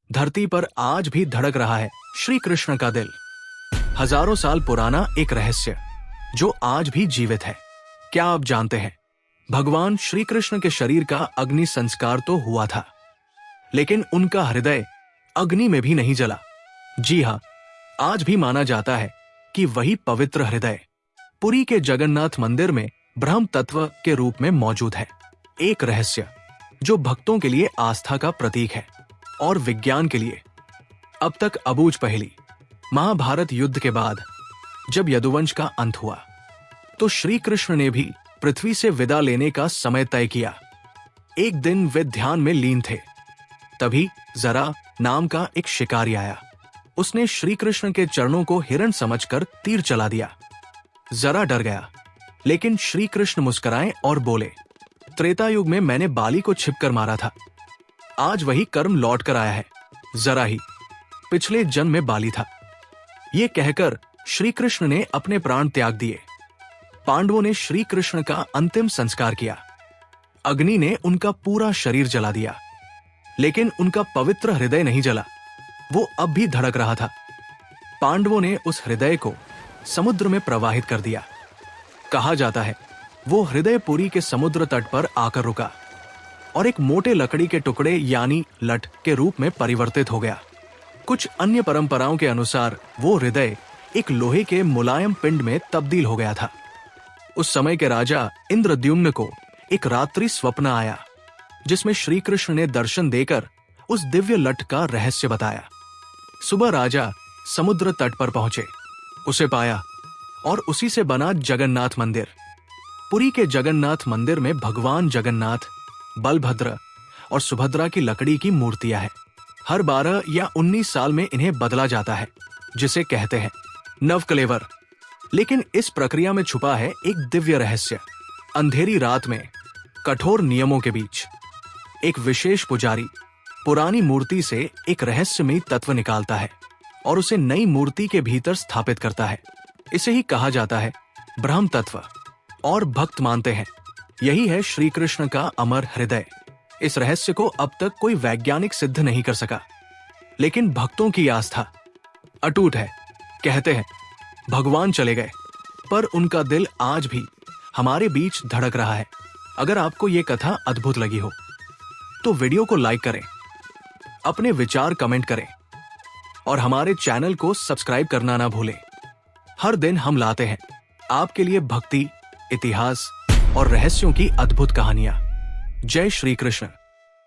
धरती पर आज भी धड़क रहा है श्री कृष्ण का दिल। हजारों साल पुराना एक रहस्य जो आज भी जीवित है। क्या आप जानते हैं, भगवान श्री कृष्ण के शरीर का अग्नि संस्कार तो हुआ था, लेकिन उनका हृदय अग्नि में भी नहीं जला। जी हाँ, आज भी माना जाता है कि वही पवित्र हृदय पुरी के जगन्नाथ मंदिर में ब्रह्म तत्व के रूप में मौजूद है। एक रहस्य जो भक्तों के लिए आस्था का प्रतीक है और विज्ञान के लिए अब तक अबूझ पहेली। महाभारत युद्ध के बाद जब यदुवंश का अंत हुआ तो श्री कृष्ण ने भी पृथ्वी से विदा लेने का समय तय किया। एक दिन वे ध्यान में लीन थे, तभी जरा नाम का एक शिकारी आया। उसने श्री कृष्ण के चरणों को हिरण समझकर तीर चला दिया। जरा डर गया, लेकिन श्री कृष्ण मुस्कुराए और बोले, त्रेता युग में मैंने बाली को छिपकर मारा था, आज वही कर्म लौट कर आया है। जरा ही पिछले जन्म में बाली था। ये कहकर श्री कृष्ण ने अपने प्राण त्याग दिए। पांडवों ने श्री कृष्ण का अंतिम संस्कार किया। अग्नि ने उनका पूरा शरीर जला दिया, लेकिन उनका पवित्र हृदय नहीं जला, वो अब भी धड़क रहा था। पांडवों ने उस हृदय को समुद्र में प्रवाहित कर दिया। कहा जाता है वो हृदय पुरी के समुद्र तट पर आकर रुका और एक मोटे लकड़ी के टुकड़े यानी लठ के रूप में परिवर्तित हो गया। कुछ अन्य परंपराओं के अनुसार वो हृदय एक लोहे के मुलायम पिंड में तब्दील हो गया था। उस समय के राजा इंद्रद्युम्न को एक रात्रि स्वप्न आया, जिसमें श्री कृष्ण ने दर्शन देकर उस दिव्य लठ का रहस्य बताया। सुबह राजा समुद्र तट पर पहुंचे, उसे पाया और उसी से बना जगन्नाथ मंदिर। पुरी के जगन्नाथ मंदिर में भगवान जगन्नाथ, बलभद्र और सुभद्रा की लकड़ी की मूर्तियां हैं। हर 12 या 19 साल में इन्हें बदला जाता है, जिसे कहते हैं नवकलेवर। लेकिन इस प्रक्रिया में छुपा है एक दिव्य रहस्य। अंधेरी रात में कठोर नियमों के बीच एक विशेष पुजारी पुरानी मूर्ति से एक रहस्यमयी तत्व निकालता है और उसे नई मूर्ति के भीतर स्थापित करता है। इसे ही कहा जाता है ब्रह्म तत्व, और भक्त मानते हैं यही है श्री कृष्ण का अमर हृदय। इस रहस्य को अब तक कोई वैज्ञानिक सिद्ध नहीं कर सका, लेकिन भक्तों की आस्था अटूट है। कहते हैं भगवान चले गए, पर उनका दिल आज भी हमारे बीच धड़क रहा है। अगर आपको ये कथा अद्भुत लगी हो तो वीडियो को लाइक करें, अपने विचार कमेंट करें और हमारे चैनल को सब्सक्राइब करना ना भूलें। हर दिन हम लाते हैं आपके लिए भक्ति, इतिहास और रहस्यों की अद्भुत कहानियां। जय श्री कृष्ण।